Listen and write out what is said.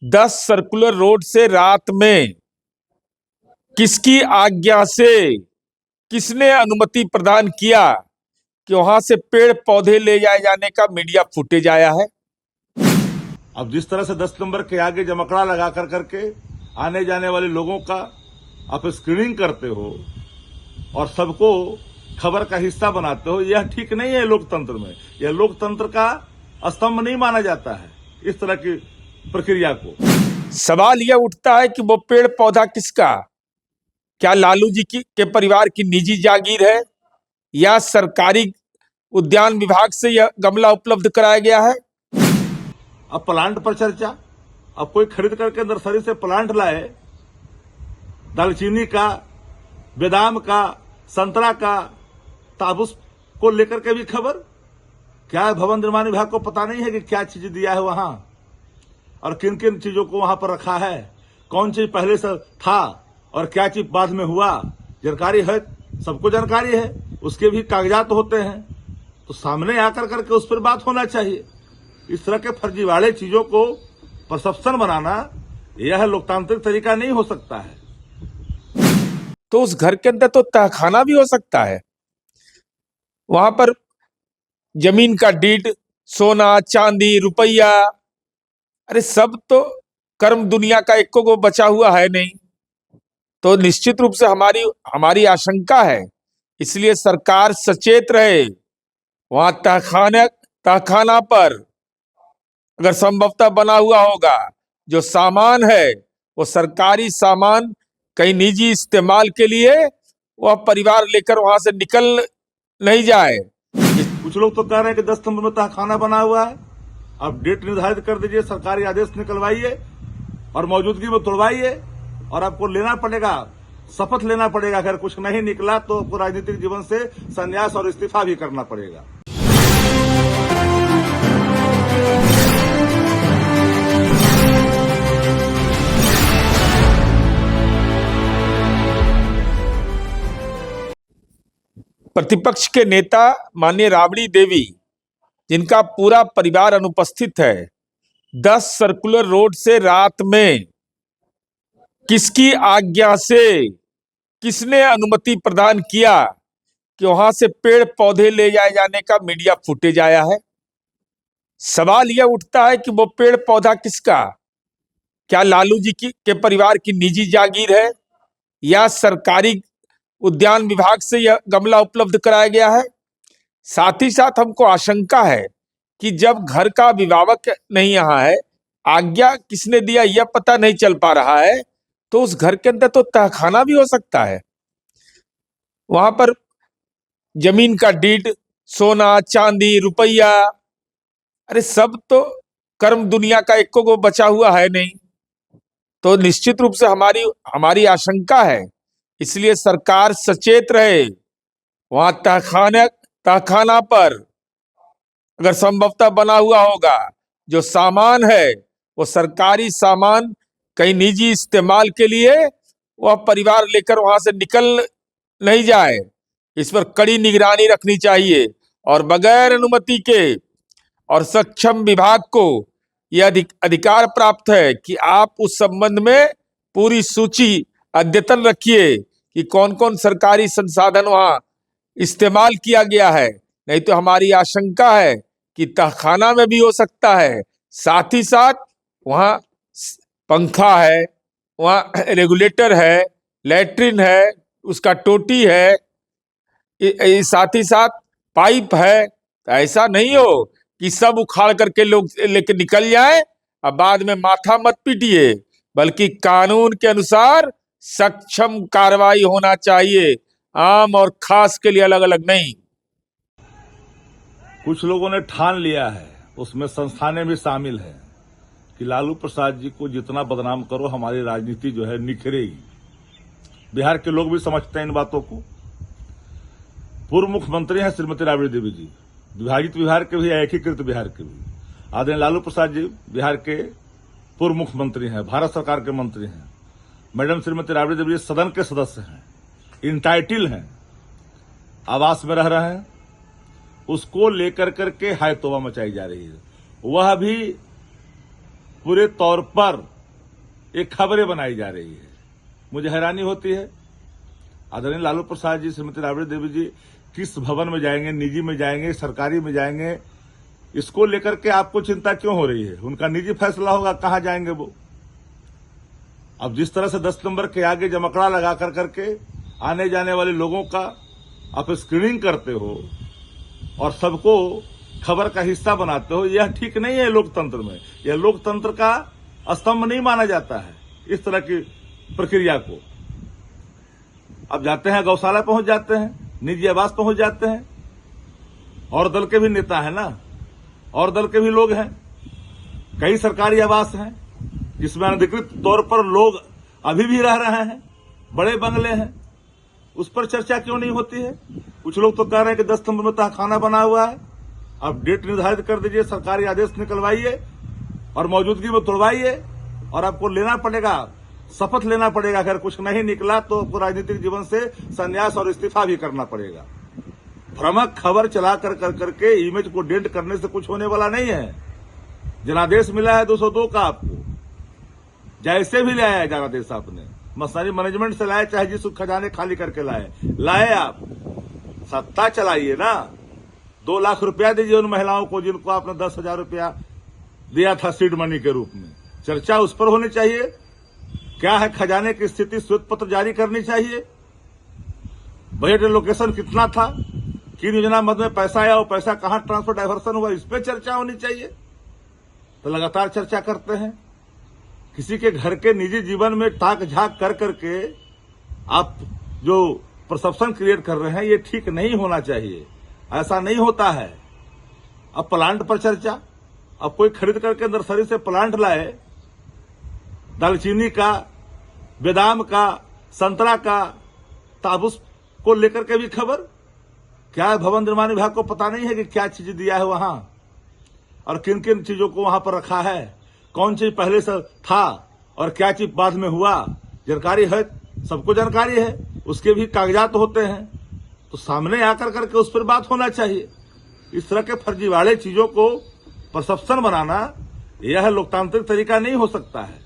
10 circular road से रात में किसकी आज्ञा से किसने अनुमति प्रदान किया कि वहां से पेड़ पौधे ले जाए जाने का मीडिया फुटेज आया है। अब जिस तरह से 10 नंबर के आगे जमकड़ा लगा करके आने जाने वाले लोगों का आप स्क्रीनिंग करते हो और सबको खबर का हिस्सा बनाते हो, यह ठीक नहीं है लोकतंत्र में। यह लोकतंत्र का स्तंभ नहीं माना जाता है इस तरह की प्रक्रिया को। सवाल यह उठता है कि वो पेड़ पौधा किसका, क्या लालू जी के परिवार की निजी जागीर है या सरकारी उद्यान विभाग से यह गमला उपलब्ध कराया गया है। अब प्लांट पर चर्चा। अब कोई खरीद करके नर्सरी से प्लांट लाए, दालचीनी का, बेदाम का, संतरा का, ताबूस को लेकर के भी खबर। क्या भवन निर्माण विभाग को पता नहीं है कि क्या चीज दिया है वहां और किन किन चीजों को वहां पर रखा है, कौन चीज पहले से था और क्या चीज बाद में हुआ, जानकारी है, सबको जानकारी है, उसके भी कागजात होते हैं। तो सामने आकर करके उस पर बात होना चाहिए। इस तरह के फर्जीवाड़े चीजों को परसेप्शन बनाना यह लोकतांत्रिक तरीका नहीं हो सकता है। तो उस घर के अंदर तो तहखाना भी हो सकता है, वहां पर जमीन का डीड, सोना चांदी रुपया, अरे सब तो कर्म दुनिया का एको को बचा हुआ है नहीं। तो निश्चित रूप से हमारी आशंका है, इसलिए सरकार सचेत रहे। वहां तहखाना पर अगर संभवतः बना हुआ होगा, जो सामान है वो सरकारी सामान कहीं निजी इस्तेमाल के लिए वह परिवार लेकर वहां से निकल नहीं जाए। कुछ लोग तो कह रहे हैं कि 10 नंबर में तहखाना बना हुआ है। अब डेट निर्धारित कर दीजिए, सरकारी आदेश निकलवाइए और मौजूदगी में तोड़वाइए और आपको लेना पड़ेगा, शपथ लेना पड़ेगा। अगर कुछ नहीं निकला तो आपको राजनीतिक जीवन से संन्यास और इस्तीफा भी करना पड़ेगा। प्रतिपक्ष के नेता माननीय राबड़ी देवी, जिनका पूरा परिवार अनुपस्थित है, 10 सर्कुलर रोड से रात में किसकी आज्ञा से किसने अनुमति प्रदान किया कि वहां से पेड़ पौधे ले जाए जाने का मीडिया फुटेज आया है। सवाल यह उठता है कि वो पेड़ पौधा किसका, क्या लालू जी के परिवार की निजी जागीर है या सरकारी उद्यान विभाग से यह गमला उपलब्ध कराया गया है। साथ ही साथ हमको आशंका है कि जब घर का अभिभावक नहीं यहाँ है, आज्ञा किसने दिया यह पता नहीं चल पा रहा है, तो उस घर के अंदर तो तहखाना भी हो सकता है। वहां पर जमीन का डीड, सोना चांदी रुपया, अरे सब तो कर्म दुनिया का एको को बचा हुआ है नहीं। तो निश्चित रूप से हमारी आशंका है, इसलिए सरकार सचेत रहे। वहां तहखाना पर अगर संभवतः बना हुआ होगा, जो सामान है वो सरकारी सामान कहीं निजी इस्तेमाल के लिए वह परिवार लेकर वहां से निकल नहीं जाए। इस पर कड़ी निगरानी रखनी चाहिए और बगैर अनुमति के और सक्षम विभाग को यह अधिकार प्राप्त है कि आप उस संबंध में पूरी सूची अद्यतन रखिए कि कौन कौन सरकारी संसाधन वहां इस्तेमाल किया गया है। नहीं तो हमारी आशंका है कि तहखाना में भी हो सकता है, साथ ही साथ वहां पंखा है, वहां रेगुलेटर है, लैट्रिन है, उसका टोटी है, साथ ही साथ पाइप है। तो ऐसा नहीं हो कि सब उखाड़ करके लोग लेके निकल जाए। अब बाद में माथा मत पीटिए, बल्कि कानून के अनुसार सक्षम कार्रवाई होना चाहिए, आम और खास के लिए अलग अलग नहीं। कुछ लोगों ने ठान लिया है, उसमें संस्थानें भी शामिल है, कि लालू प्रसाद जी को जितना बदनाम करो हमारी राजनीति जो है निखरेगी। बिहार के लोग भी समझते हैं इन बातों को। पूर्व मुख्यमंत्री हैं श्रीमती राबड़ी देवी जी, विभाजित बिहार के भी, एकीकृत बिहार के भी। आदरणीय लालू प्रसाद जी बिहार के पूर्व मुख्यमंत्री हैं, भारत सरकार के मंत्री हैं। मैडम श्रीमती राबड़ी देवी जी सदन के सदस्य हैं, इंटाइटिल हैं, आवास में रह रहे हैं। उसको लेकर करके हाय तौबा मचाई जा रही है। पूरे तौर पर एक खबरें बनाई जा रही है। मुझे हैरानी होती है, आदरणीय लालू प्रसाद जी, श्रीमती राबड़ी देवी जी किस भवन में जाएंगे, निजी में जाएंगे, सरकारी में जाएंगे, इसको लेकर के आपको चिंता क्यों हो रही है? उनका निजी फैसला होगा कहां जाएंगे वो। अब जिस तरह से 10 नंबर के आगे जमकड़ा लगा कर करके आने जाने वाले लोगों का आप स्क्रीनिंग करते हो और सबको खबर का हिस्सा बनाते हो, यह ठीक नहीं है लोकतंत्र में। यह लोकतंत्र का स्तंभ नहीं माना जाता है इस तरह की प्रक्रिया को। अब जाते हैं गौशाला पहुंच जाते हैं, निजी आवास पहुंच जाते हैं, और दल के भी नेता है ना, और दल के भी लोग हैं, कई सरकारी आवास हैं जिसमें अनधिकृत तौर पर लोग अभी भी रह रहे हैं, बड़े बंगले हैं, उस पर चर्चा क्यों नहीं होती है? कुछ लोग तो कह रहे हैं कि 10 नंबर में तहखाना बना हुआ है, अब डेट निर्धारित कर दीजिए, सरकारी आदेश निकलवाइए और मौजूदगी में तोड़वाइए, और आपको लेना पड़ेगा, शपथ लेना पड़ेगा। अगर कुछ नहीं निकला तो आपको राजनीतिक जीवन से संन्यास और इस्तीफा भी करना पड़ेगा। भ्रामक खबर चला कर करके इमेज को डेंट करने से कुछ होने वाला नहीं है। जनादेश मिला है 202 का, आपको जैसे भी लाया है जनादेश, आपने मशीनरी मैनेजमेंट से लाए, चाहे जिस खजाने खाली करके लाए आप, सत्ता चलाइए ना। 2 लाख रुपया दीजिए उन महिलाओं को जिनको आपने 10,000 रुपया दिया था सीड मनी के रूप में। चर्चा उस पर होनी चाहिए। क्या है खजाने की स्थिति, श्वेत पत्र जारी करनी चाहिए। बजट एलोकेशन कितना था, किन योजना मद में पैसा आया, वो पैसा कहां ट्रांसफर डायवर्सन हुआ, इस पर चर्चा होनी चाहिए। तो लगातार चर्चा करते हैं। किसी के घर के निजी जीवन में ताक झाक कर करके आप जो परसेप्शन क्रिएट कर रहे हैं, ये ठीक नहीं होना चाहिए। ऐसा नहीं होता है। अब प्लांट पर चर्चा, अब कोई खरीद करके नर्सरी से प्लांट लाए, दालचीनी का, बेदाम का, संतरा का, ताबूस को लेकर के भी खबर। क्या भवन निर्माण विभाग को पता नहीं है कि क्या चीज दिया है वहां और किन किन चीजों को वहां पर रखा है, कौन चीज पहले से था और क्या चीज बाद में हुआ? जानकारी है, सबको जानकारी है, उसके भी कागजात होते हैं, तो सामने आकर करके उस पर बात होना चाहिए। इस तरह के फर्जीवाड़े चीजों को परसेप्शन बनाना, यह लोकतांत्रिक तरीका नहीं हो सकता है।